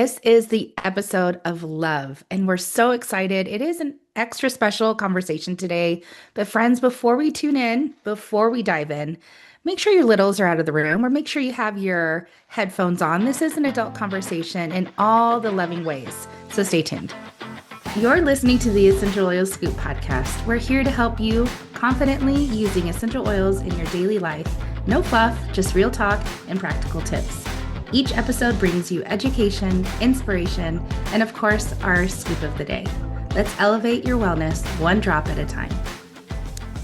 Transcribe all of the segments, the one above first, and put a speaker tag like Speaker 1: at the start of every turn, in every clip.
Speaker 1: This is the episode of love, and we're so excited. It is an extra special conversation today. But, friends, before we tune in, before we dive in, make sure your littles are out of the room or make sure you have your headphones on. This is an adult conversation in all the loving ways. So, stay tuned. You're listening to the Essential Oils Scoop podcast. We're here to help you confidently using essential oils in your daily life. No fluff, just real talk and practical tips. Each episode brings you education, inspiration, and of course, our scoop of the day. Let's elevate your wellness one drop at a time.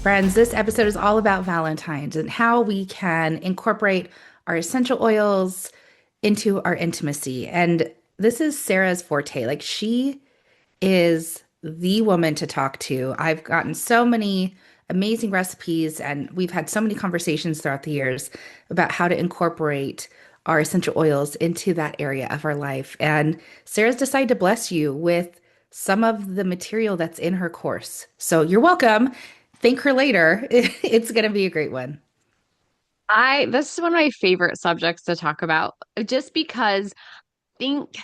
Speaker 1: Friends, this episode is all about Valentine's and how we can incorporate our essential oils into our intimacy. And this is Sarah's forte. She is the woman to talk to. I've gotten so many amazing recipes, and we've had so many conversations throughout the years about how to incorporate our essential oils into that area of our life. And Sarah's decided to bless you with some of the material that's in her course. So you're welcome. Thank her later. It's going to be a great one.
Speaker 2: This is one of my favorite subjects to talk about just because I think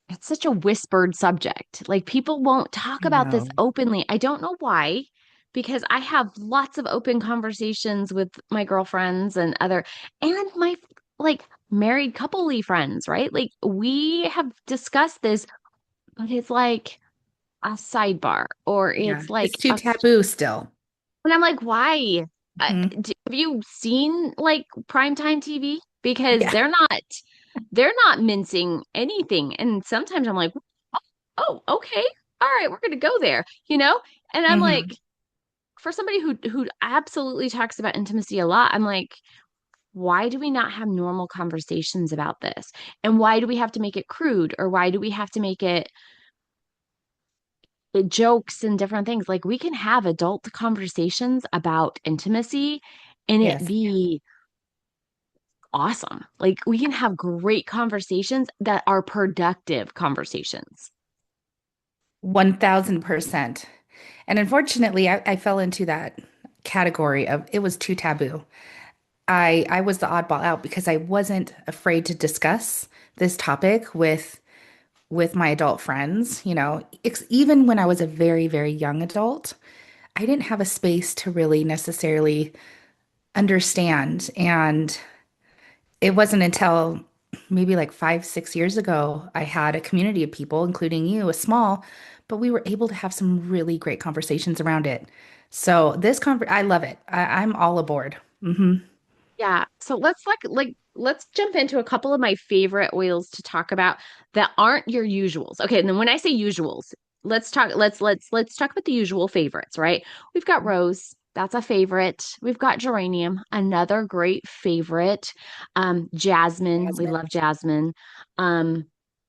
Speaker 2: it's such a whispered subject. Like people won't talk
Speaker 1: I
Speaker 2: about this
Speaker 1: know.
Speaker 2: openly. I don't know why, because I have lots of open conversations with my girlfriends and my like married coupley friends, right? Like we have discussed this, but it's like a sidebar or
Speaker 1: Yeah,
Speaker 2: it's
Speaker 1: it's
Speaker 2: like
Speaker 1: too taboo still.
Speaker 2: and I'm like, why?
Speaker 1: Mhm.
Speaker 2: Have you seen like primetime TV? Because
Speaker 1: Yeah.
Speaker 2: they're not mincing anything. And sometimes I'm like, oh, okay. All right, we're gonna go there, you know? And I'm like,
Speaker 1: Hmm.
Speaker 2: for somebody who absolutely talks about intimacy a lot, I'm like, why do we not have normal conversations about this? And why do we have to make it crude? Or why do we have to make it jokes and different things? Like we can have adult conversations about intimacy and it
Speaker 1: Yes.
Speaker 2: be awesome. Like we can have great conversations that are productive conversations.
Speaker 1: 1000%. And unfortunately, I fell into that category of it was too taboo. I was the oddball out because I wasn't afraid to discuss this topic with my adult friends. Even when I was a very, very young adult, I didn't have a space to really necessarily understand. And it wasn't until maybe like 5, 6 years ago, I had a community of people, including you, a small, but we were able to have some really great conversations around it. So I love it. I'm all aboard.
Speaker 2: Yeah. So let's jump into a couple of my favorite oils to talk about that aren't your usuals. Okay, and then when I say usuals, let's talk about the usual favorites, right? We've got rose, that's a favorite. We've got geranium, another great favorite. Jasmine, we
Speaker 1: Jasmine.
Speaker 2: love jasmine. Um,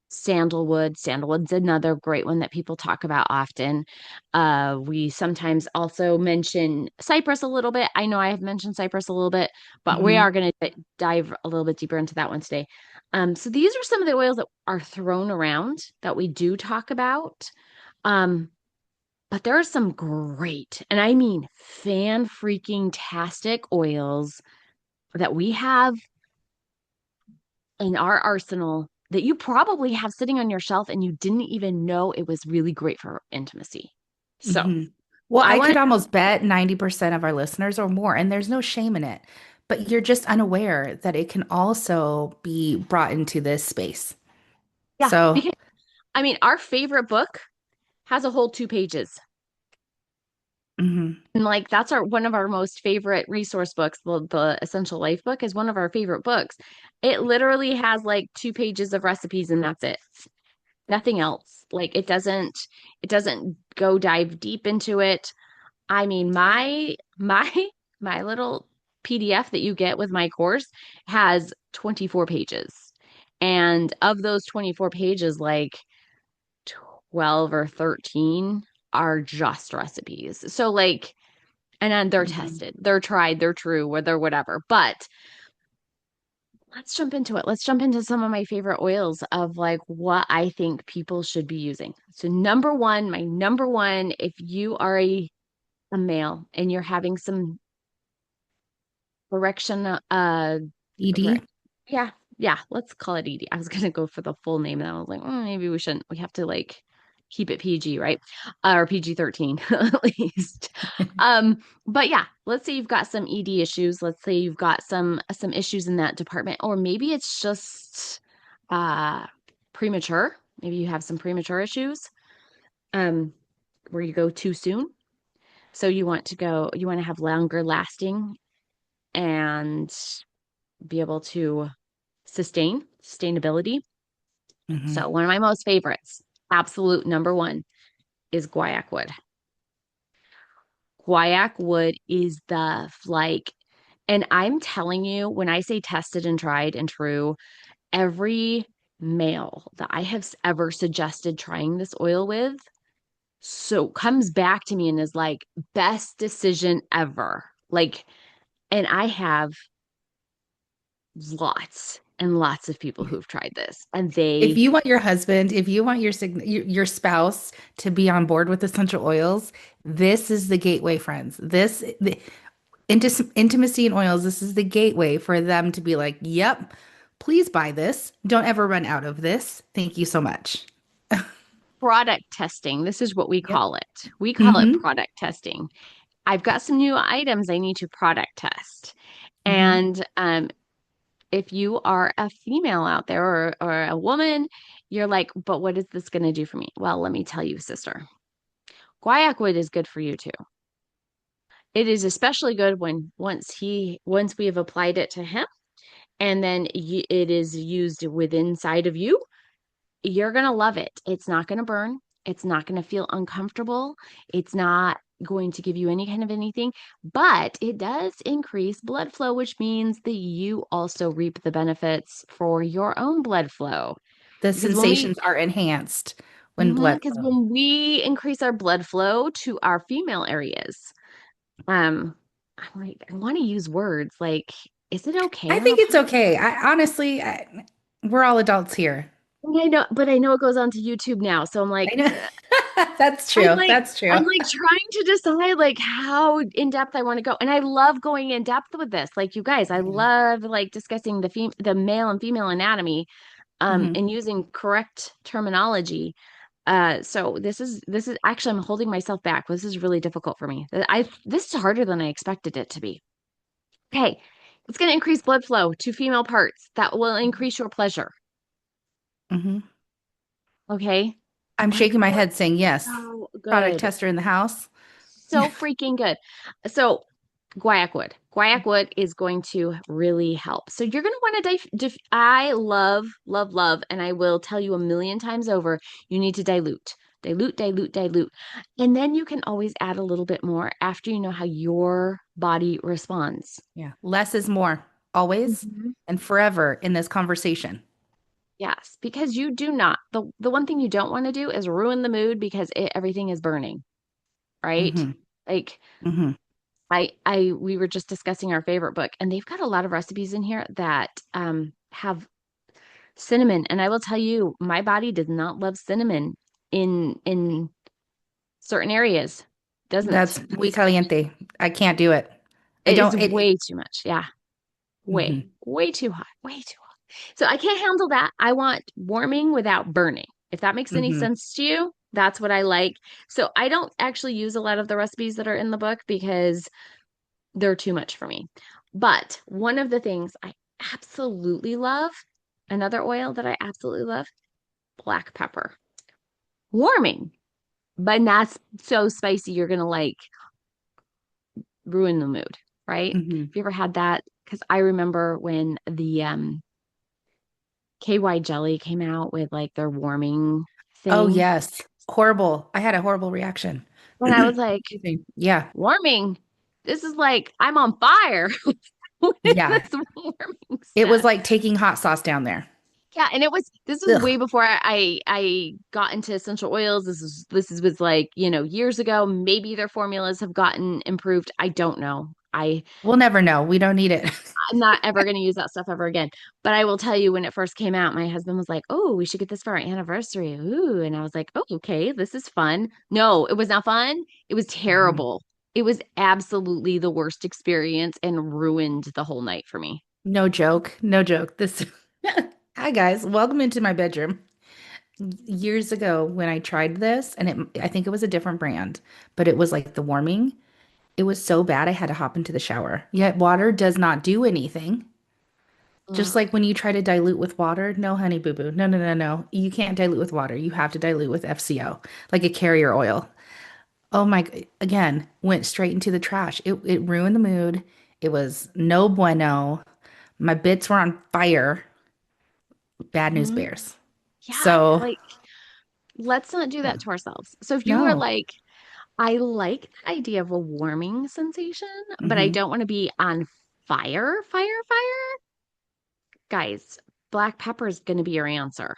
Speaker 2: sandalwood's another great one that people talk about often. We sometimes also mention cypress a little bit. I know I have mentioned cypress a little bit, but we
Speaker 1: Hmm.
Speaker 2: are going to dive a little bit deeper into that one today. So these are some of the oils that are thrown around that we do talk about. Um, but there are some great, and I mean fan freaking tastic oils that we have in our arsenal that you probably have sitting on your shelf and you didn't even know it was really great for intimacy. So
Speaker 1: Hmm. Well,
Speaker 2: I
Speaker 1: I
Speaker 2: want
Speaker 1: could
Speaker 2: to,
Speaker 1: almost bet 90% of our listeners or more, and there's no shame in it, but you're just unaware that it can also be brought into this space.
Speaker 2: yeah,
Speaker 1: So,
Speaker 2: because I mean, our favorite book has a whole 2 pages.
Speaker 1: mhm.
Speaker 2: And like that's our one of our most favorite resource books. The Essential Life book is one of our favorite books. It literally has like 2 pages of recipes and that's it. Nothing else. Like it doesn't go dive deep into it. I mean, my little PDF that you get with my course has 24 pages. And of those 24 pages, like 12 or 13 are just recipes. So like and then they're
Speaker 1: Mhm.
Speaker 2: tested, they're tried, they're true, or they're whatever. But let's jump into it. Let's jump into some of my favorite oils of like what I think people should be using. So number one, my number one, if you are a male and you're having some erection,
Speaker 1: ED.
Speaker 2: yeah, yeah, let's call it ED. I was gonna go for the full name, and I was like, maybe we shouldn't. We have to like keep it PG, right? Or PG-13 at least. But yeah, let's say you've got some ED issues. Let's say you've got some issues in that department, or maybe it's just uh premature. Maybe you have some premature issues, um, where you go too soon. So you want to have longer lasting and be able to sustainability.
Speaker 1: Hmm.
Speaker 2: So one of my most favorites, absolute number one, is guaiac wood. Guaiac wood is the like, and I'm telling you, when I say tested and tried and true, every male that I have ever suggested trying this oil with, so comes back to me and is like, best decision ever. Like, and I have lots and lots of people who've tried this and
Speaker 1: If
Speaker 2: they
Speaker 1: you want your husband, if you want your spouse to be on board with essential oils, this is the gateway, friends. Intimacy and oils, this is the gateway for them to be like, "Yep, please buy this. Don't ever run out of this. Thank you so much."
Speaker 2: product testing. This is what we
Speaker 1: Yep.
Speaker 2: call it. We call it
Speaker 1: Mm-hmm.
Speaker 2: product testing. I've got some new items I need to product test.
Speaker 1: Mm-hmm.
Speaker 2: And if you are a female out there or a woman, you're like, but what is this going to do for me? Well, let me tell you, sister. Guaiac wood is good for you too. It is especially good when once we have applied it to him and then it is used within inside of you, you're going to love it. It's not going to burn. It's not going to feel uncomfortable. It's not going to give you any kind of anything, but it does increase blood flow, which means that you also reap the benefits for your own blood flow.
Speaker 1: The
Speaker 2: Because when we
Speaker 1: sensations are enhanced when blood
Speaker 2: because
Speaker 1: flow.
Speaker 2: when we increase our blood flow to our female areas, um, I'm like, I want to use words like, is it okay
Speaker 1: I
Speaker 2: if
Speaker 1: think it's
Speaker 2: I
Speaker 1: okay. We're all adults here.
Speaker 2: I know, but I know it goes on to YouTube now. So I'm like,
Speaker 1: I know. That's
Speaker 2: I'm
Speaker 1: true.
Speaker 2: like,
Speaker 1: That's true.
Speaker 2: I'm like trying to decide like how in depth I want to go. And I love going in depth with this. Like you guys, I
Speaker 1: Yeah.
Speaker 2: love like discussing the male and female anatomy,
Speaker 1: Hmm.
Speaker 2: and using correct terminology. So this is actually I'm holding myself back. This is really difficult for me. This is harder than I expected it to be. Okay. It's going to increase blood flow to female parts. That will increase your pleasure.
Speaker 1: Hmm.
Speaker 2: Okay.
Speaker 1: I'm
Speaker 2: My
Speaker 1: shaking my
Speaker 2: God,
Speaker 1: head saying yes.
Speaker 2: so
Speaker 1: Product
Speaker 2: good.
Speaker 1: tester in the house.
Speaker 2: So freaking good. So guaiac wood. Guaiac wood is going to really help. So you're going to want to I love, love, love, and I will tell you a million times over, you need to dilute. Dilute, dilute, dilute. And then you can always add a little bit more after you know how your body responds.
Speaker 1: Yeah. Less is more, always
Speaker 2: Mhm.
Speaker 1: and forever in this conversation.
Speaker 2: Yes, because you do not. The one thing you don't want to do is ruin the mood because everything is burning, right?
Speaker 1: Hmm.
Speaker 2: Like
Speaker 1: Hmm.
Speaker 2: we were just discussing our favorite book, and they've got a lot of recipes in here that have cinnamon. And I will tell you, my body does not love cinnamon in certain areas. Doesn't.
Speaker 1: That's muy caliente. I can't do it. I
Speaker 2: It's
Speaker 1: don't,
Speaker 2: way too much. Yeah,
Speaker 1: mhm.
Speaker 2: way too hot, way too hot. So I can't handle that. I want warming without burning. If that makes any
Speaker 1: Hmm.
Speaker 2: sense to you, that's what I like. So I don't actually use a lot of the recipes that are in the book because they're too much for me. But one of the things I absolutely love, another oil that I absolutely love, black pepper. Warming, but not so spicy you're gonna like ruin the mood, right?
Speaker 1: Hmm.
Speaker 2: Have you ever had that? Because I remember when the KY jelly came out with like their warming
Speaker 1: Oh,
Speaker 2: thing.
Speaker 1: yes. Horrible. I had a horrible reaction.
Speaker 2: And I was like,
Speaker 1: Excuse me. Yeah.
Speaker 2: warming? This is like I'm on fire. What is
Speaker 1: Yeah.
Speaker 2: this warming
Speaker 1: It was
Speaker 2: stuff?
Speaker 1: like taking hot sauce down there.
Speaker 2: Yeah, and this was way
Speaker 1: Ugh.
Speaker 2: before I got into essential oils. This was like, years ago. Maybe their formulas have gotten improved. I don't know.
Speaker 1: We'll never know. We don't need it.
Speaker 2: I'm not ever going to use that stuff ever again. But I will tell you, when it first came out, my husband was like, "Oh, we should get this for our anniversary." Ooh, and I was like, "Oh, okay, this is fun." No, it was not fun. It was
Speaker 1: Mhm.
Speaker 2: terrible. It was absolutely the worst experience and ruined the whole night for me.
Speaker 1: No joke. No joke. This. Hi guys, welcome into my bedroom. Years ago when I tried this, and I think it was a different brand, but it was like the warming. It was so bad I had to hop into the shower. Yet water does not do anything. Just
Speaker 2: Ugh.
Speaker 1: like when you try to dilute with water, no, honey boo boo. No, no, no, no. You can't dilute with water. You have to dilute with FCO, like a carrier oil. Oh my, again, went straight into the trash. It ruined the mood. It was no bueno. My bits were on fire. Bad news
Speaker 2: Mhm.
Speaker 1: bears.
Speaker 2: Yeah,
Speaker 1: So,
Speaker 2: like let's not do
Speaker 1: yeah,
Speaker 2: that to ourselves. So if you are
Speaker 1: no.
Speaker 2: like, I like the idea of a warming sensation, but I
Speaker 1: Hmm.
Speaker 2: don't want to be on fire, guys, black pepper is going to be your answer.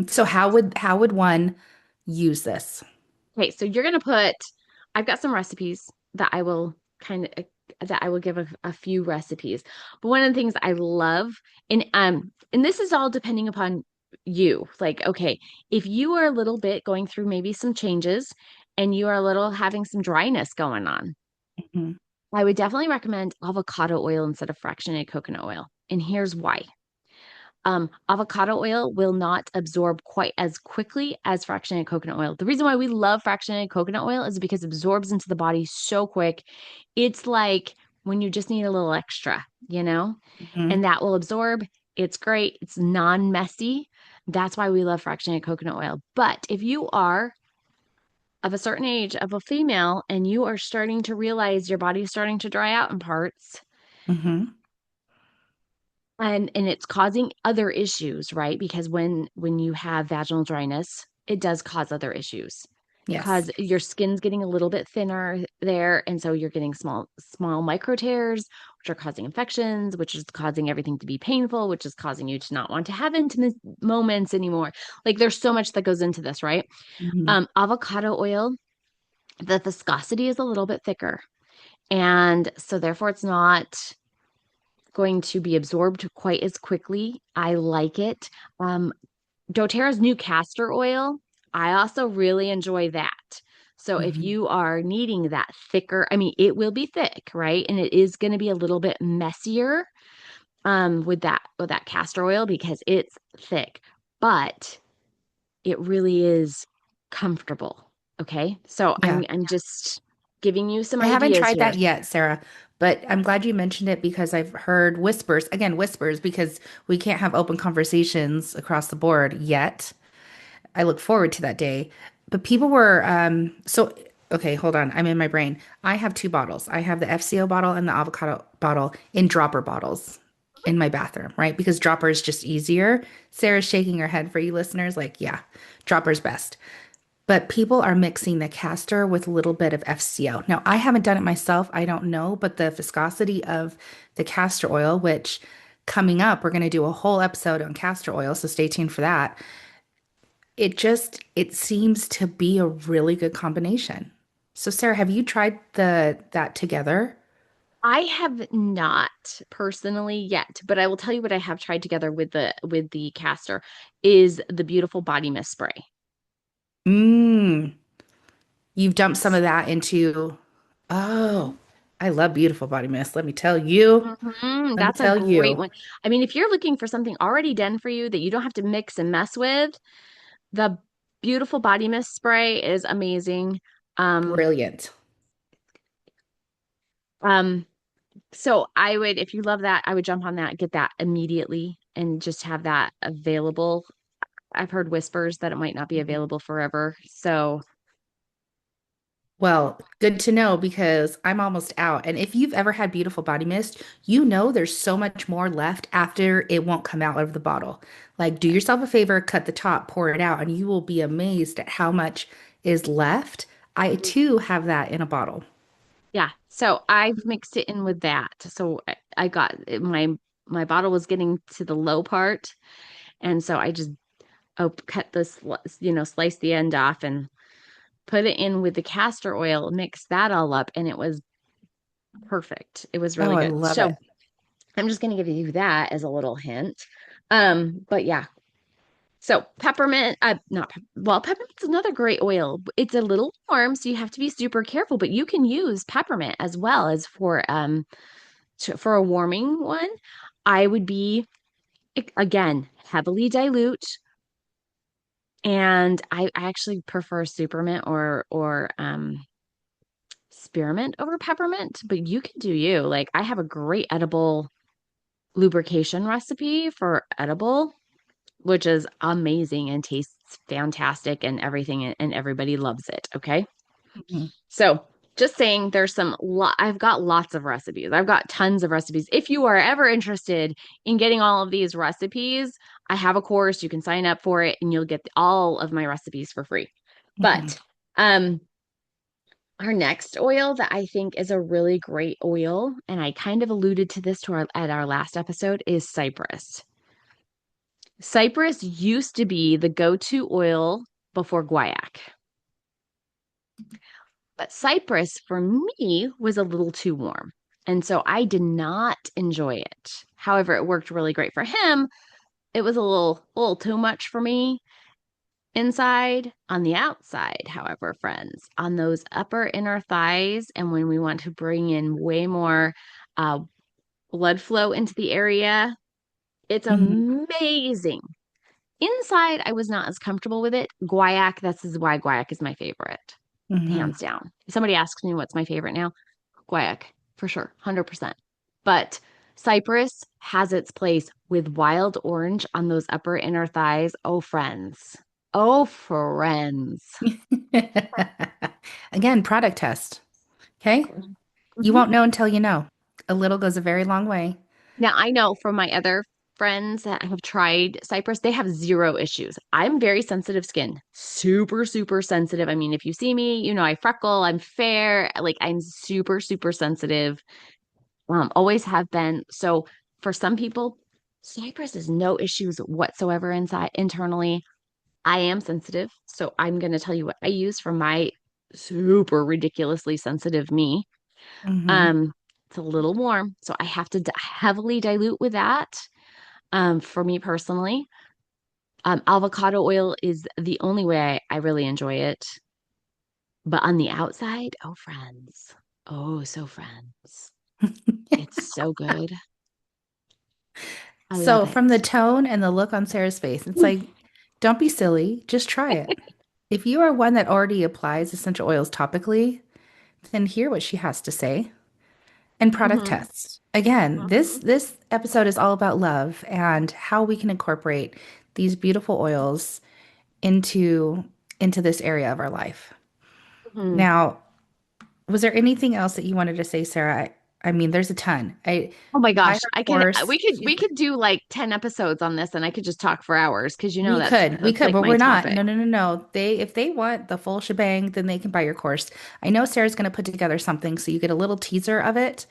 Speaker 1: So how would one use this?
Speaker 2: Okay, so you're going to put, I've got some recipes that I will kind of, that I will give a few recipes. But one of the things I love, and this is all depending upon you. Like, okay, if you are a little bit going through maybe some changes and you are a little having some dryness going on,
Speaker 1: Hmm.
Speaker 2: I would definitely recommend avocado oil instead of fractionated coconut oil. And here's why. Avocado oil will not absorb quite as quickly as fractionated coconut oil. The reason why we love fractionated coconut oil is because it absorbs into the body so quick. It's like when you just need a little extra,
Speaker 1: Hmm.
Speaker 2: and that will absorb. It's great. It's non messy. That's why we love fractionated coconut oil. But if you are of a certain age, of a female, and you are starting to realize your body is starting to dry out in parts,
Speaker 1: Hmm.
Speaker 2: and it's causing other issues, right? Because when you have vaginal dryness, it does cause other issues.
Speaker 1: Yes.
Speaker 2: Cause your skin's getting a little bit thinner there, and so you're getting small micro tears, which are causing infections, which is causing everything to be painful, which is causing you to not want to have intimate moments anymore. Like there's so much that goes into this, right?
Speaker 1: Hmm.
Speaker 2: Avocado oil, the viscosity is a little bit thicker, and so therefore it's not going to be absorbed quite as quickly. I like it. Um, doTERRA's new castor oil, I also really enjoy that. So if
Speaker 1: Hmm.
Speaker 2: you are needing that thicker, I mean, it will be thick, right? And it is going to be a little bit messier with that castor oil because it's thick, but it really is comfortable. Okay. So
Speaker 1: Yeah.
Speaker 2: I'm just giving you some
Speaker 1: I haven't
Speaker 2: ideas
Speaker 1: tried
Speaker 2: here.
Speaker 1: that yet, Sarah, but I'm glad you mentioned it because I've heard whispers, again, whispers, because we can't have open conversations across the board yet. I look forward to that day. But people were so okay, hold on. I'm in my brain. I have two bottles. I have the FCO bottle and the avocado bottle in dropper bottles in my bathroom, right? Because dropper is just easier. Sarah's shaking her head for you listeners, like, yeah, dropper's best. But people are mixing the castor with a little bit of FCO. Now, I haven't done it myself. I don't know, but the viscosity of the castor oil, which coming up, we're going to do a whole episode on castor oil, so stay tuned for that. It seems to be a really good combination. So Sarah, have you tried the that together?
Speaker 2: I have not personally yet, but I will tell you what I have tried together with the castor is the beautiful body mist spray.
Speaker 1: Mmm. You've dumped some of that into, oh, I love beautiful body mist. Let me tell you. Let me
Speaker 2: That's a
Speaker 1: tell
Speaker 2: great
Speaker 1: you.
Speaker 2: one. I mean, if you're looking for something already done for you that you don't have to mix and mess with, the beautiful body mist spray is amazing. Um,
Speaker 1: Brilliant.
Speaker 2: um, so I would, if you love that, I would jump on that, get that immediately, and just have that available. I've heard whispers that it might not be
Speaker 1: Mhm.
Speaker 2: available forever. So
Speaker 1: Well, good to know because I'm almost out. And if you've ever had beautiful body mist, you know there's so much more left after it won't come out of the bottle. Like, do yourself a favor, cut the top, pour it out, and you will be amazed at how much is left. I too have that in a bottle.
Speaker 2: yeah, so I've mixed it in with that. So I got my bottle was getting to the low part, and so I just cut this, slice the end off and put it in with the castor oil, mix that all up, and it was perfect. It was
Speaker 1: Oh,
Speaker 2: really
Speaker 1: I
Speaker 2: good.
Speaker 1: love
Speaker 2: So
Speaker 1: it.
Speaker 2: I'm just gonna give you that as a little hint. But yeah. So peppermint, not well, peppermint's another great oil. It's a little warm, so you have to be super careful, but you can use peppermint as well as for a warming one. I would be Again, heavily dilute. And I actually prefer supermint or spearmint over peppermint, but you can do you. Like I have a great edible lubrication recipe for edible, which is amazing and tastes fantastic and everything, and everybody loves it. Okay.
Speaker 1: Mhm.
Speaker 2: So just saying there's I've got lots of recipes. I've got tons of recipes. If you are ever interested in getting all of these recipes, I have a course. You can sign up for it and you'll get all of my recipes for free.
Speaker 1: Mhm.
Speaker 2: But um our next oil that I think is a really great oil, and I kind of alluded to this at our last episode, is cypress. Cypress used to be the go-to oil before guaiac. But cypress for me was a little too warm. And so I did not enjoy it. However, it worked really great for him. It was a little too much for me inside. On the outside, however, friends, on those upper inner thighs, and when we want to bring in way more uh, blood flow into the area, it's
Speaker 1: Mhm.
Speaker 2: amazing. Inside, I was not as comfortable with it. Guaiac, this is why guaiac is my favorite,
Speaker 1: Mhm.
Speaker 2: hands down. If somebody asks me what's my favorite now, guaiac, for sure, 100%. But cypress has its place with wild orange on those upper inner thighs. Oh, friends. Oh, friends.
Speaker 1: Again, product test. Okay. You
Speaker 2: Mhm.
Speaker 1: won't know until you know. A little goes a very long way.
Speaker 2: Now, I know from my other friends that have tried cypress, they have zero issues. I'm very sensitive skin, super, super sensitive. I mean, if you see me, you know, I freckle, I'm fair, like I'm super, super sensitive. Always have been. So for some people, cypress is no issues whatsoever inside internally. I am sensitive, so I'm going to tell you what I use for my super ridiculously sensitive me.
Speaker 1: Hmm.
Speaker 2: Um, it's a little warm, so I have to heavily dilute with that. For me personally, avocado oil is the only way I really enjoy it. But on the outside, oh friends, oh so friends, it's so good. I love
Speaker 1: So,
Speaker 2: it.
Speaker 1: from the tone and the look on Sarah's face, it's like, don't be silly, just try it. If you are one that already applies essential oils topically, then hear what she has to say and product
Speaker 2: Hmm.
Speaker 1: tests. Again, this
Speaker 2: Hmm.
Speaker 1: this episode is all about love and how we can incorporate these beautiful oils into this area of our life.
Speaker 2: Hmm.
Speaker 1: Now, was there anything else that you wanted to say, Sarah? I mean, there's a ton. I
Speaker 2: Oh my
Speaker 1: buy
Speaker 2: gosh,
Speaker 1: her
Speaker 2: I could
Speaker 1: course.
Speaker 2: we could do like 10 episodes on this and I could just talk for hours because you know
Speaker 1: We
Speaker 2: that's
Speaker 1: could,
Speaker 2: like
Speaker 1: but
Speaker 2: my
Speaker 1: we're not.
Speaker 2: topic.
Speaker 1: No, no, no, no. If they want the full shebang, then they can buy your course. I know Sarah's going to put together something so you get a little teaser of it.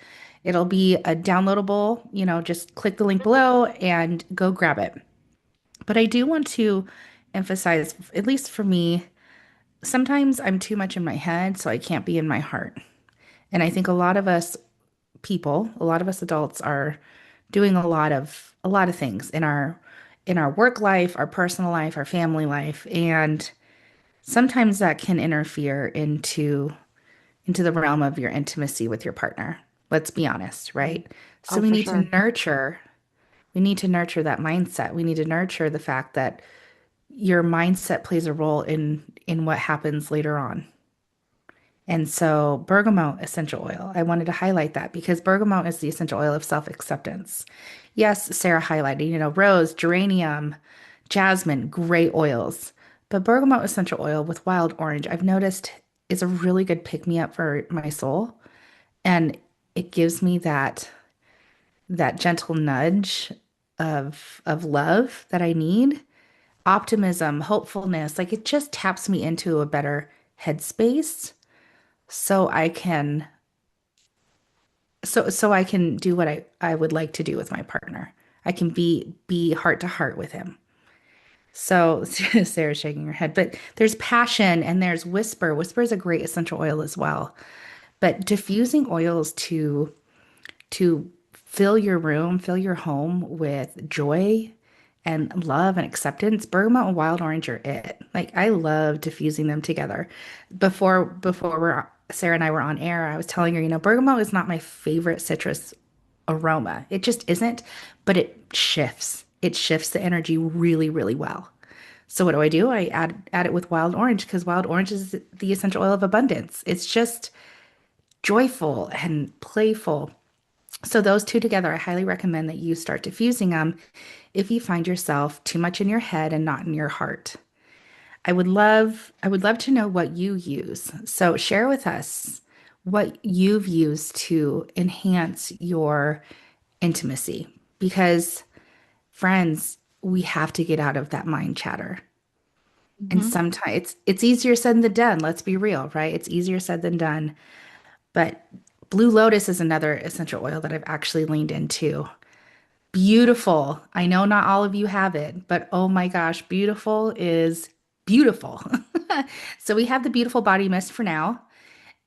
Speaker 1: It'll be a downloadable, just click the link below and go grab it. But I do want to emphasize, at least for me, sometimes I'm too much in my head, so I can't be in my heart. And I think a lot of us adults are doing a lot of things in our work life, our personal life, our family life, and sometimes that can interfere into the realm of your intimacy with your partner. Let's be honest, right? So
Speaker 2: Oh, for sure.
Speaker 1: we need to nurture that mindset. We need to nurture the fact that your mindset plays a role in what happens later on. And so, bergamot essential oil, I wanted to highlight that because bergamot is the essential oil of self acceptance. Yes, Sarah highlighted, rose, geranium, jasmine, great oils. But bergamot essential oil with wild orange, I've noticed is a really good pick me up for my soul. And it gives me that gentle nudge of love that I need, optimism, hopefulness. Like it just taps me into a better headspace so I can do what I would like to do with my partner. I can be heart to heart with him. So Sarah's shaking her head, but there's passion and there's whisper. Whisper is a great essential oil as well. But diffusing oils to fill your room, fill your home with joy and love and acceptance, bergamot and wild orange are it. Like I love diffusing them together. Before Sarah and I were on air, I was telling her, bergamot is not my favorite citrus aroma. It just isn't, but it shifts. it shifts the energy really, really well. So what do? I add it with wild orange because wild orange is the essential oil of abundance. It's just joyful and playful. So those two together, I highly recommend that you start diffusing them if you find yourself too much in your head and not in your heart. I would love to know what you use. So share with us what you've used to enhance your intimacy because friends, we have to get out of that mind chatter. And
Speaker 2: Mhm.
Speaker 1: sometimes it's easier said than done, let's be real, right? It's easier said than done. But Blue Lotus is another essential oil that I've actually leaned into. Beautiful. I know not all of you have it, but oh my gosh, beautiful is beautiful. So we have the beautiful body mist for now.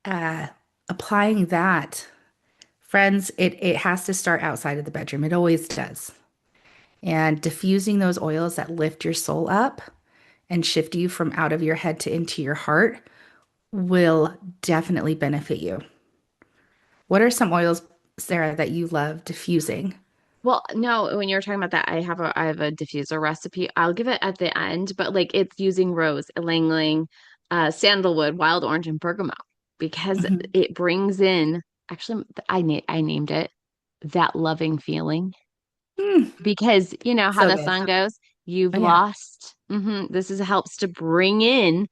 Speaker 1: Uh, Applying that, friends, it has to start outside of the bedroom. It always does. And diffusing those oils that lift your soul up and shift you from out of your head to into your heart will definitely benefit you. What are some oils, Sarah, that you love diffusing?
Speaker 2: Well, no, when you're talking about that, I have a diffuser recipe. I'll give it at the end, but like it's using rose, ylang ylang, sandalwood, wild orange, and bergamot because
Speaker 1: Mhm.
Speaker 2: it brings in actually I named it that loving feeling
Speaker 1: Mm,
Speaker 2: because you know how
Speaker 1: so
Speaker 2: the
Speaker 1: good.
Speaker 2: song goes, you've
Speaker 1: Oh yeah.
Speaker 2: lost. This is helps to bring in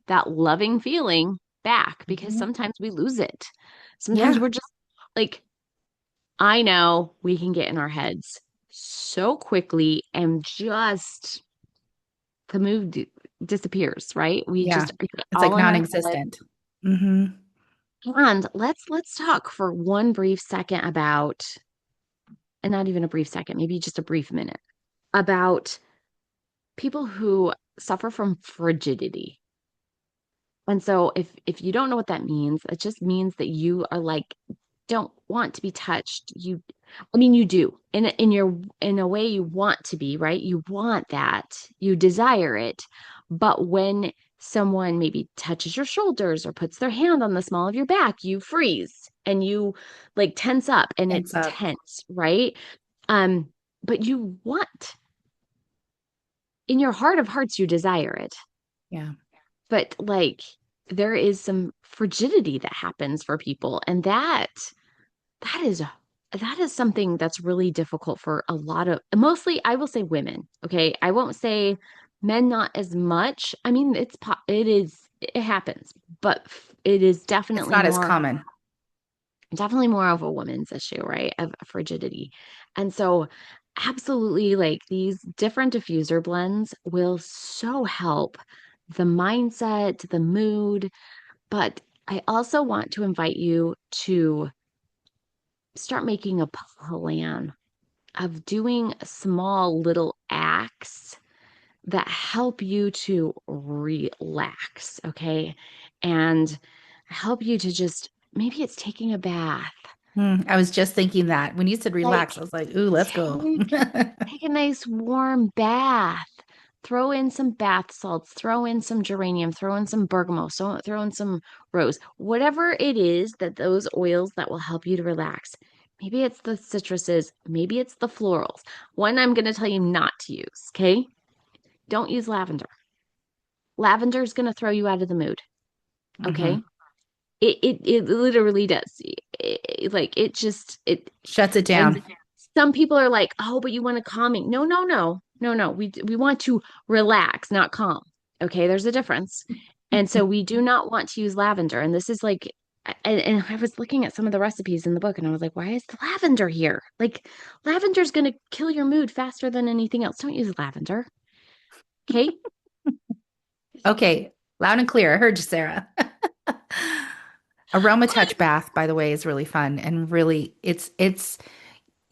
Speaker 2: that loving feeling back because
Speaker 1: Mhm.
Speaker 2: sometimes we lose it. Sometimes
Speaker 1: Yeah.
Speaker 2: we're just like I know we can get in our heads so quickly and just the mood disappears, right? We
Speaker 1: Yeah.
Speaker 2: just are
Speaker 1: It's like
Speaker 2: all in our head.
Speaker 1: non-existent. Hmm.
Speaker 2: And let's talk for one brief second about, and not even a brief second, maybe just a brief minute, about people who suffer from frigidity. And so if you don't know what that means, it just means that you are like don't want to be touched. I mean you do. In a way you want to be, right? You want that. You desire it. But when someone maybe touches your shoulders or puts their hand on the small of your back, you freeze and you like tense up and
Speaker 1: Ends
Speaker 2: it's
Speaker 1: up.
Speaker 2: tense, right? Um but you want in your heart of hearts you desire it.
Speaker 1: Yeah.
Speaker 2: But like there is some frigidity that happens for people and that is something that's really difficult for a lot of mostly I will say women, okay? I won't say men not as much. I mean, it happens, but it is
Speaker 1: It's not as common.
Speaker 2: definitely more of a woman's issue, right? Of frigidity. And so absolutely like these different diffuser blends will so help the mindset, the mood, but I also want to invite you to start making a plan of doing small little acts that help you to relax, okay? And help you to just maybe it's taking a bath.
Speaker 1: I was just thinking that when you said
Speaker 2: Like
Speaker 1: relax, I was like, ooh, let's go.
Speaker 2: take a nice warm bath. Throw in some bath salts, throw in some geranium, throw in some bergamot, so throw in some rose. Whatever it is that those oils that will help you to relax. Maybe it's the citruses, maybe it's the florals. One I'm going to tell you not to use, okay? Don't use lavender. Lavender is going to throw you out of the mood,
Speaker 1: Hmm.
Speaker 2: okay? It literally does. Like it just it
Speaker 1: Shuts it
Speaker 2: and
Speaker 1: down.
Speaker 2: some people are like, "Oh, but you want to calming." No, no, no. No, no. We want to relax, not calm. Okay, there's a difference. And so we do not want to use lavender. And this is like and I was looking at some of the recipes in the book and I was like, "Why is the lavender here?" Like lavender's going to kill your mood faster than anything else. Don't use lavender. Okay?
Speaker 1: Okay, loud and clear. I heard you, Sarah. Aroma touch bath, by the way, is really fun and really it's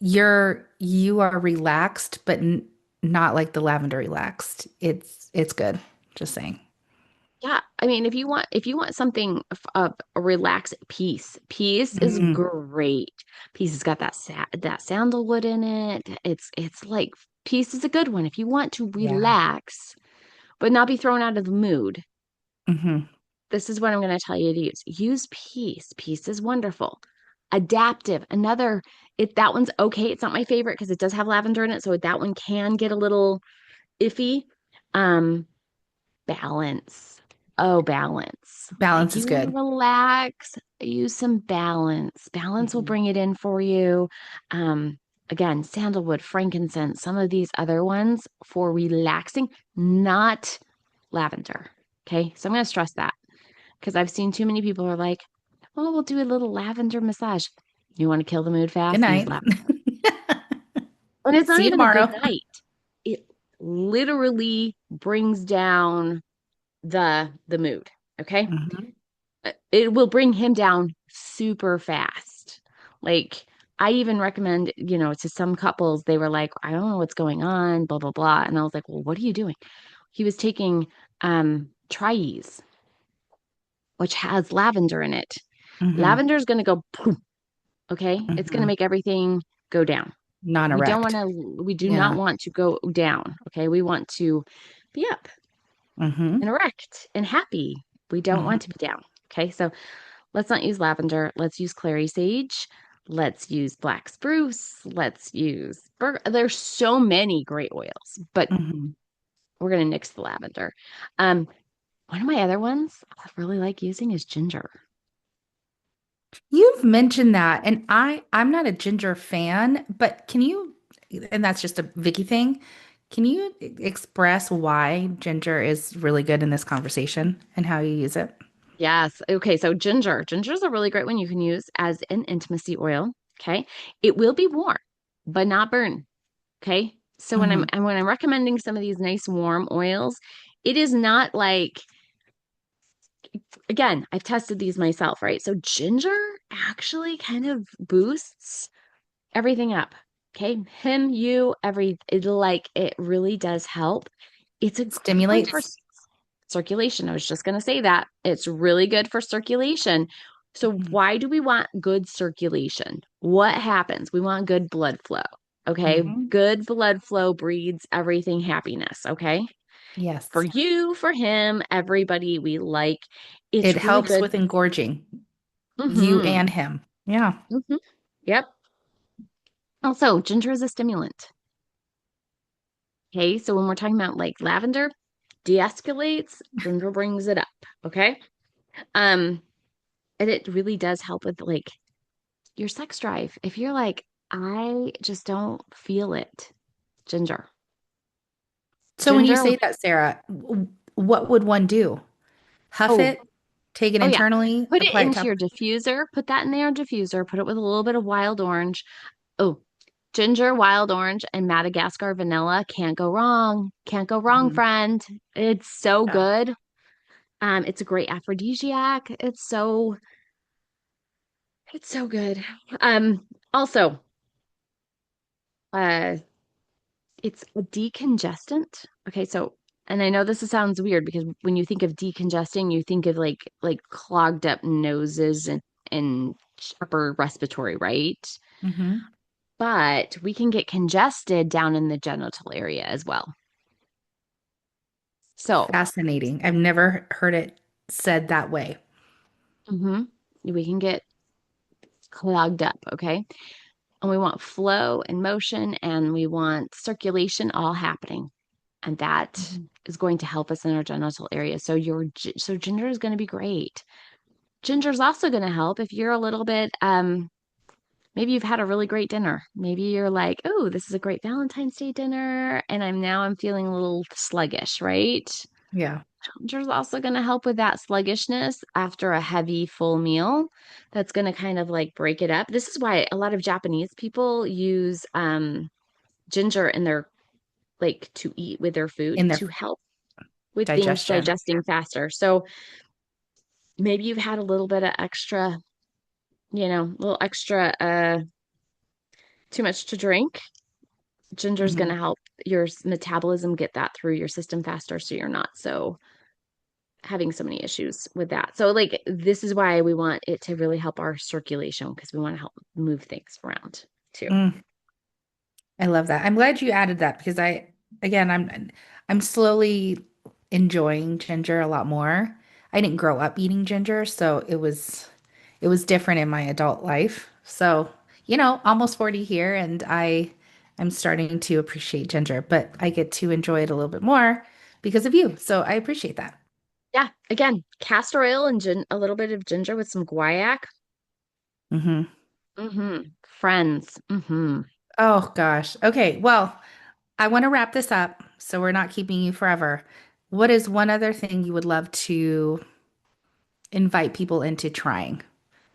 Speaker 1: you are relaxed, but not like the lavender relaxed. It's good. Just saying.
Speaker 2: Yeah, I mean, if you want something of a relaxed peace is
Speaker 1: Hmm.
Speaker 2: great. Peace has got that sandalwood in it. It's like peace is a good one if you want to
Speaker 1: Yeah.
Speaker 2: relax but not be thrown out of the mood.
Speaker 1: Hmm.
Speaker 2: This is what I'm going to tell you to use. Use peace. Peace is wonderful. Adaptive, another, that one's okay. It's not my favorite because it does have lavender in it, so that one can get a little iffy. Um, Balance. Oh, balance. Like
Speaker 1: Balance
Speaker 2: you
Speaker 1: is
Speaker 2: want to
Speaker 1: good.
Speaker 2: relax, use some balance. Balance will
Speaker 1: Mhm.
Speaker 2: bring it in for you. Um, Again, sandalwood, frankincense, some of these other ones for relaxing, not lavender. Okay. So I'm going to stress that because I've seen too many people are like, oh, we'll do a little lavender massage. You want to kill the mood
Speaker 1: Good
Speaker 2: fast? Use
Speaker 1: night.
Speaker 2: lavender. And it's not
Speaker 1: See you
Speaker 2: even a good
Speaker 1: tomorrow.
Speaker 2: night. It literally brings down the mood. Okay.
Speaker 1: Mhm.
Speaker 2: It will bring him down super fast. Like, I even recommend, to some couples, they were like, I don't know what's going on, blah, blah, blah. And I was like, well, what are you doing? He was taking Triese, which has lavender in it.
Speaker 1: Mhm.
Speaker 2: Lavender is going to go, poof, okay? It's going to
Speaker 1: Mhm.
Speaker 2: make everything go down.
Speaker 1: Non-erect.
Speaker 2: We do not
Speaker 1: Yeah.
Speaker 2: want to go down. Okay. We want to be up and
Speaker 1: Mhm.
Speaker 2: erect and happy. We don't want to
Speaker 1: Mhm.
Speaker 2: be down. Okay. So let's not use lavender. Let's use clary sage. Let's use black spruce. Let's use there's so many great oils, but
Speaker 1: Mhm.
Speaker 2: we're gonna nix the lavender. Um, One of my other ones I really like using is ginger.
Speaker 1: You've mentioned that, and I'm not a ginger fan, but can you, and that's just a Vicky thing. Can you express why ginger is really good in this conversation and how you use it?
Speaker 2: Yes. Okay. So ginger. Ginger is a really great one you can use as an intimacy oil. Okay. It will be warm, but not burn. Okay. So when I'm
Speaker 1: Hmm.
Speaker 2: and when I'm recommending some of these nice warm oils, it is not like, again, I've tested these myself, right? So ginger actually kind of boosts everything up. Okay. Him, you, it really does help. It's a great one for
Speaker 1: Stimulates.
Speaker 2: circulation. I was just going to say that. It's really good for circulation. So
Speaker 1: Hmm.
Speaker 2: why do we want good circulation? What happens? We want good blood flow. Okay.
Speaker 1: Hmm.
Speaker 2: Good blood flow breeds everything happiness. Okay. For
Speaker 1: Yes.
Speaker 2: you, for him, everybody we like.
Speaker 1: It
Speaker 2: It's really
Speaker 1: helps
Speaker 2: good.
Speaker 1: with engorging you
Speaker 2: Mm-hmm.
Speaker 1: and him. Yeah.
Speaker 2: Mm-hmm. Yep. Also, ginger is a stimulant. Okay. So when we're talking about like lavender, de-escalates, ginger brings it up. Okay. Um, and it really does help with like your sex drive. If you're like, I just don't feel it, ginger.
Speaker 1: So when you
Speaker 2: Ginger,
Speaker 1: say that, Sarah, what would one do? Huff
Speaker 2: oh,
Speaker 1: it, take it
Speaker 2: oh yeah.
Speaker 1: internally,
Speaker 2: Put it
Speaker 1: apply it
Speaker 2: into your
Speaker 1: topically?
Speaker 2: diffuser. Put that in there diffuser. Put it with a little bit of wild orange. Oh, ginger, wild orange, and Madagascar vanilla. Can't go wrong. Can't go wrong,
Speaker 1: Mhm.
Speaker 2: friend. It's so
Speaker 1: Yeah.
Speaker 2: good. It's a great aphrodisiac. It's so good. Also, uh, it's a decongestant. Okay, so and I know this sounds weird because when you think of decongesting, you think of like clogged up noses and upper respiratory, right?
Speaker 1: Hmm.
Speaker 2: But we can get congested down in the genital area as well. So,
Speaker 1: Fascinating. I've never heard it said that way.
Speaker 2: mhm, we can get clogged up, okay? And we want flow and motion and we want circulation all happening. And that
Speaker 1: Mhm.
Speaker 2: is going to help us in our genital area. So ginger is going to be great. Ginger's also going to help if you're a little bit maybe you've had a really great dinner. Maybe you're like, "Oh, this is a great Valentine's Day dinner and I'm feeling a little sluggish," right?
Speaker 1: Yeah.
Speaker 2: Ginger's also going to help with that sluggishness after a heavy full meal. That's going to kind of like break it up. This is why a lot of Japanese people use ginger in their like to eat with their food
Speaker 1: In their
Speaker 2: to help with things
Speaker 1: digestion.
Speaker 2: digesting faster. So maybe you've had a little bit of extra, a little extra too much to drink. Ginger's going
Speaker 1: Hmm.
Speaker 2: to help your metabolism get that through your system faster so you're not so having so many issues with that. So like this is why we want it to really help our circulation because we want to help move things around too.
Speaker 1: Mm, I love that. I'm glad you added that because again, I'm slowly enjoying ginger a lot more. I didn't grow up eating ginger, so it was different in my adult life. So, almost 40 here, and I'm starting to appreciate ginger, but I get to enjoy it a little bit more because of you. So I appreciate that.
Speaker 2: Yeah, again, castor oil and a little bit of ginger with some guaiac.
Speaker 1: Hmm.
Speaker 2: Friends.
Speaker 1: Oh gosh. Okay. Well, I want to wrap this up so we're not keeping you forever. What is one other thing you would love to invite people into trying?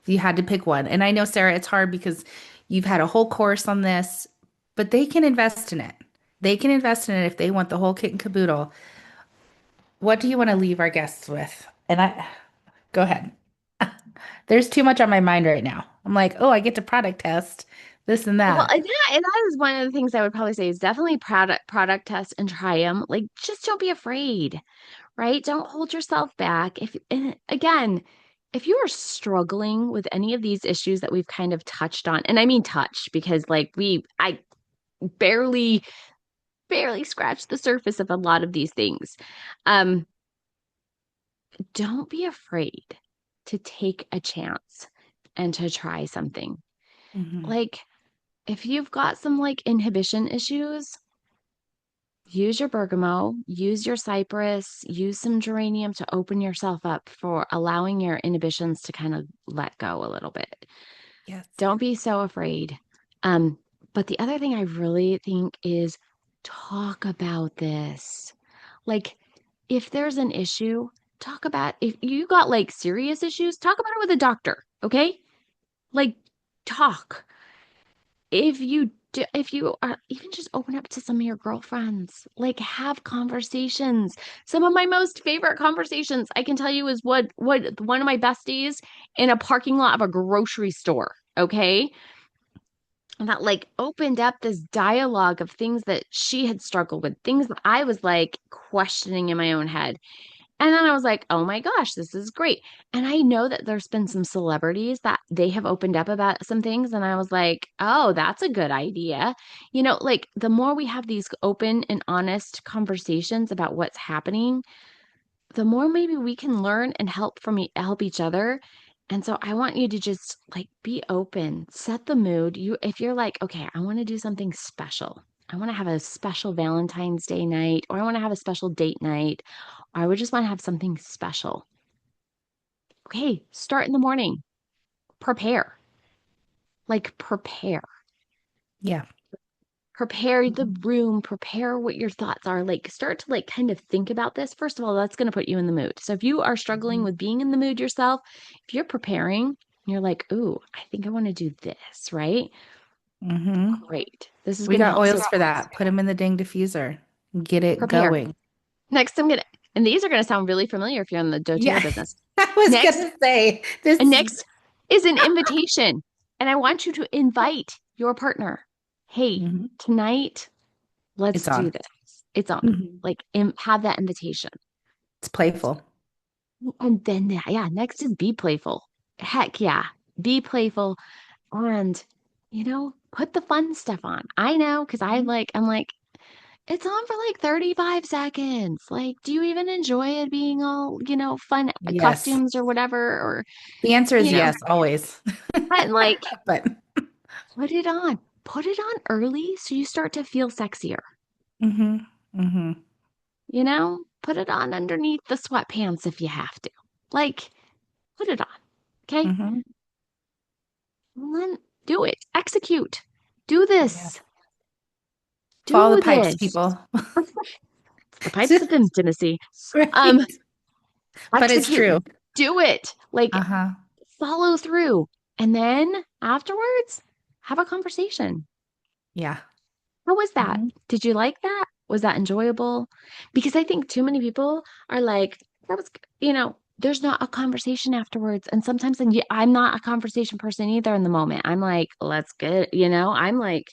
Speaker 1: If you had to pick one. And I know, Sarah, it's hard because you've had a whole course on this, but they can invest in it. They can invest in it if they want the whole kit and caboodle. What do you want to leave our guests with? And go ahead. There's too much on my mind right now. I'm like, oh, I get to product test this and
Speaker 2: Well,
Speaker 1: that.
Speaker 2: and that is one of the things I would probably say is definitely product test and try them. Like, just don't be afraid, right? Don't hold yourself back. If and again, if you are struggling with any of these issues that we've kind of touched on, and I mean touch because like I barely barely scratched the surface of a lot of these things. Um, don't be afraid to take a chance and to try something.
Speaker 1: Hmm.
Speaker 2: Like, if you've got some like inhibition issues, use your bergamot, use your cypress, use some geranium to open yourself up for allowing your inhibitions to kind of let go a little bit.
Speaker 1: Yes.
Speaker 2: Don't be so afraid. Um, but the other thing I really think is talk about this. Like, if there's an issue, talk about if you got like serious issues, talk about it with a doctor, okay? Like, talk. If you are even just open up to some of your girlfriends, like have conversations. Some of my most favorite conversations I can tell you is what one of my besties in a parking lot of a grocery store, okay? That like opened up this dialogue of things that she had struggled with, things that I was like questioning in my own head. And then I was like, oh my gosh, this is great. And I know that there's been some celebrities that they have opened up about some things. And I was like, oh, that's a good idea. Like the more we have these open and honest conversations about what's happening, the more maybe we can learn and help each other. And so I want you to just like be open, set the mood. If you're like, okay, I want to do something special. I want to have a special Valentine's Day night, or I want to have a special date night, or I would just want to have something special. Okay, start in the morning. Prepare. Like prepare.
Speaker 1: Yeah.
Speaker 2: Prepare the
Speaker 1: Mhm.
Speaker 2: room, prepare what your thoughts are. Like start to like kind of think about this. First of all, that's going to put you in the mood. So if you are struggling
Speaker 1: Mhm.
Speaker 2: with being in the mood yourself, if you're preparing, you're like, "Ooh, I think I want to do this," right?
Speaker 1: Hmm.
Speaker 2: Great. This is
Speaker 1: We
Speaker 2: going to
Speaker 1: got
Speaker 2: help. So
Speaker 1: oils for that. Put them in the ding diffuser. Get it
Speaker 2: prepare.
Speaker 1: going.
Speaker 2: Next, and these are going to sound really familiar if you're in the doTERRA
Speaker 1: Yeah.
Speaker 2: business.
Speaker 1: I was
Speaker 2: Next,
Speaker 1: gonna say this.
Speaker 2: next is an invitation. And I want you to invite your partner. Hey,
Speaker 1: Mhm.
Speaker 2: tonight, let's
Speaker 1: It's
Speaker 2: do
Speaker 1: on.
Speaker 2: this. It's on.
Speaker 1: Mhm.
Speaker 2: Like, have that invitation.
Speaker 1: It's playful.
Speaker 2: And then, yeah, next is be playful. Heck yeah, be playful and, put the fun stuff on. I know because
Speaker 1: Mhm.
Speaker 2: I'm like, it's on for like 35 seconds. Like, do you even enjoy it being all, fun
Speaker 1: Yes.
Speaker 2: costumes or whatever? Or,
Speaker 1: The answer is
Speaker 2: you know,
Speaker 1: yes, always.
Speaker 2: and like,
Speaker 1: But
Speaker 2: put it on. Put it on early so you start to feel sexier.
Speaker 1: hmm. Hmm.
Speaker 2: Put it on underneath the sweatpants if you have to. Like, put it on. Okay.
Speaker 1: Hmm.
Speaker 2: And then do it. Execute. Do
Speaker 1: Yeah.
Speaker 2: this.
Speaker 1: Follow the
Speaker 2: Do
Speaker 1: pipes,
Speaker 2: this.
Speaker 1: people.
Speaker 2: The pipes of intimacy. Um,
Speaker 1: Right. But it's
Speaker 2: execute.
Speaker 1: true.
Speaker 2: Do it. Like
Speaker 1: Uh-huh.
Speaker 2: follow through. And then afterwards, have a conversation.
Speaker 1: Yeah.
Speaker 2: How was that?
Speaker 1: Hmm.
Speaker 2: Did you like that? Was that enjoyable? Because I think too many people are like, that was, there's not a conversation afterwards. And sometimes I'm not a conversation person either in the moment. I'm like, let's get, I'm like,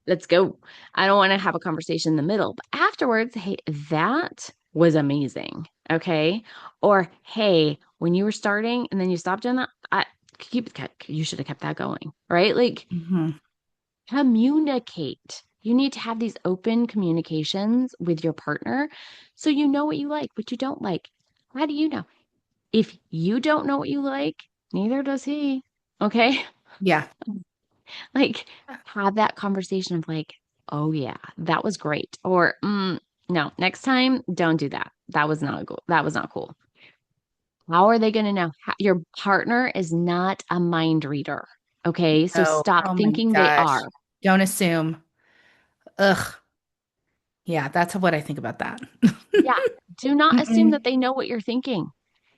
Speaker 2: let's go. I don't want to have a conversation in the middle. But afterwards, hey, that was amazing. Okay. Or, hey, when you were starting and then you stopped doing that, you should have kept that going. Right. Like
Speaker 1: Hmm.
Speaker 2: communicate. You need to have these open communications with your partner so you know what you like, what you don't like. How do you know? If you don't know what you like, neither does he. Okay.
Speaker 1: Yeah.
Speaker 2: Like, have that conversation of like, oh yeah, that was great. Or no, next time, don't do that. That was not cool. That was not cool. How are they going to know? Your partner is not a mind reader. Okay. So
Speaker 1: Oh,
Speaker 2: stop
Speaker 1: oh my
Speaker 2: thinking they
Speaker 1: gosh.
Speaker 2: are.
Speaker 1: Don't assume. Ugh. Yeah, that's what I think about that.
Speaker 2: Yeah. Do not assume that
Speaker 1: Mm-mm.
Speaker 2: they know what you're thinking.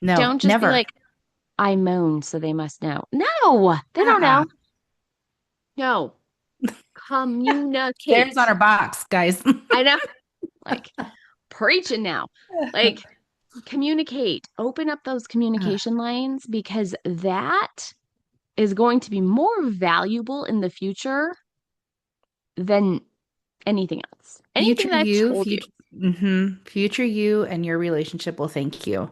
Speaker 1: No,
Speaker 2: Don't just be
Speaker 1: never.
Speaker 2: like, I moan, so they must know. No, they don't
Speaker 1: Ah,
Speaker 2: know. No,
Speaker 1: there's on
Speaker 2: communicate.
Speaker 1: our box, guys.
Speaker 2: I know, like preaching now. Like, communicate, open up those communication lines because that is going to be more valuable in the future than anything else. Anything
Speaker 1: Future
Speaker 2: that I've
Speaker 1: you,
Speaker 2: told you.
Speaker 1: future you and your relationship will thank you.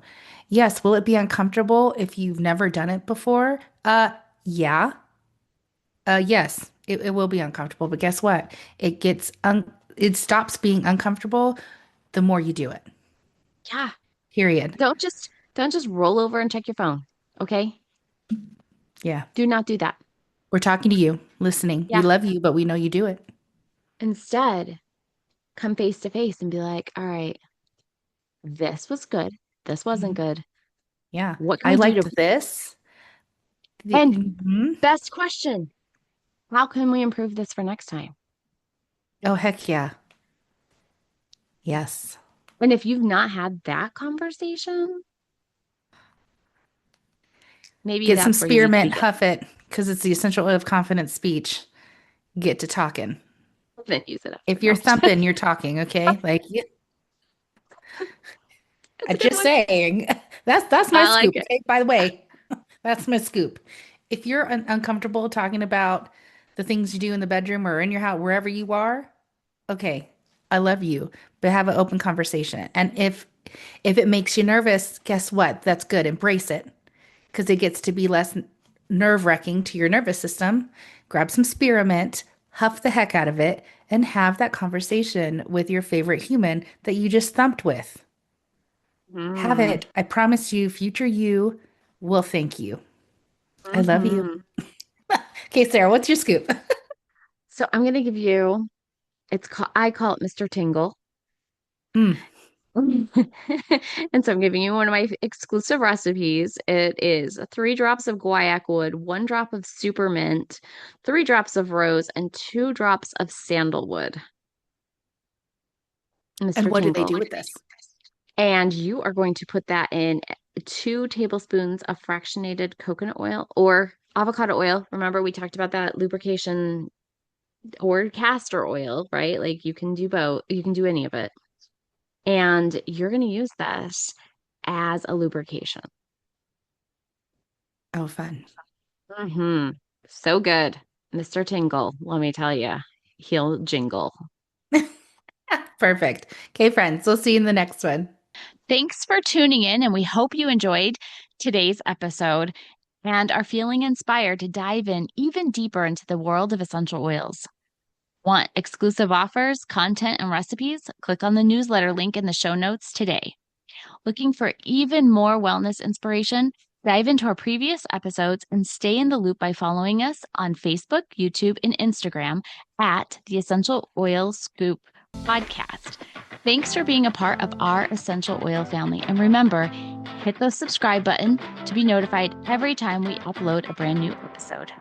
Speaker 1: Yes, will it be uncomfortable if you've never done it before? Yeah. Yes, it will be uncomfortable, but guess what? It stops being uncomfortable the more you do it.
Speaker 2: Yeah.
Speaker 1: Period.
Speaker 2: Don't just roll over and check your phone. Okay?
Speaker 1: Yeah.
Speaker 2: Do not do that.
Speaker 1: We're talking to you, listening. We
Speaker 2: Yeah.
Speaker 1: love you, but we know you do it.
Speaker 2: Instead, come face to face and be like, all right, this was good. This wasn't
Speaker 1: Mhm.
Speaker 2: good.
Speaker 1: Yeah.
Speaker 2: What can
Speaker 1: I
Speaker 2: we do to,
Speaker 1: liked this.
Speaker 2: and
Speaker 1: Mhm.
Speaker 2: best question, how can we improve this for next time?
Speaker 1: Oh, heck yeah. Yes.
Speaker 2: And if you've not had that conversation, maybe
Speaker 1: Get some
Speaker 2: that's where you need to
Speaker 1: spearmint,
Speaker 2: begin.
Speaker 1: huff it, because it's the essential oil of confident speech. Get to talking.
Speaker 2: Then use it after.
Speaker 1: If
Speaker 2: No,
Speaker 1: you're thumping, you're talking, okay? Like, yeah,
Speaker 2: that's
Speaker 1: I'm
Speaker 2: a good
Speaker 1: just
Speaker 2: one.
Speaker 1: saying. That's my
Speaker 2: I like
Speaker 1: scoop,
Speaker 2: it.
Speaker 1: okay? By the way, that's my scoop. If you're uncomfortable talking about the things you do in the bedroom or in your house, wherever you are, okay, I love you, but have an open conversation. And if it makes you nervous, guess what? That's good. Embrace it because it gets to be less nerve-wracking to your nervous system. Grab some spearmint, huff the heck out of it, and have that conversation with your favorite human that you just thumped with. Have
Speaker 2: Mm,
Speaker 1: it. I promise you, future you will thank you. I love you.
Speaker 2: hmm.
Speaker 1: Okay, Sarah, what's your scoop?
Speaker 2: So I'm gonna give you. I call it Mr. Tingle.
Speaker 1: Mm.
Speaker 2: And so I'm giving you one of my exclusive recipes. It is 3 drops of guaiac wood, 1 drop of super mint, 3 drops of rose, and 2 drops of sandalwood.
Speaker 1: And
Speaker 2: Mr.
Speaker 1: what do they
Speaker 2: Tingle.
Speaker 1: do with this?
Speaker 2: And you are going to put that in 2 tablespoons of fractionated coconut oil or avocado oil. Remember, we talked about that lubrication or castor oil, right? Like you can do both, you can do any of it. And you're going to use this as a lubrication.
Speaker 1: Oh, fun.
Speaker 2: Hmm. So good. Mr. Tingle, let me tell you, he'll jingle.
Speaker 1: Perfect. Okay, friends, we'll see you in the next one.
Speaker 2: Thanks for tuning in, and we hope you enjoyed today's episode and are feeling inspired to dive in even deeper into the world of essential oils. Want exclusive offers, content, and recipes? Click on the newsletter link in the show notes today. Looking for even more wellness inspiration? Dive into our previous episodes and stay in the loop by following us on Facebook, YouTube, and Instagram at the Essential Oil Scoop Podcast. Thanks for being a part of our essential oil family. And remember, hit the subscribe button to be notified every time we upload a brand new episode.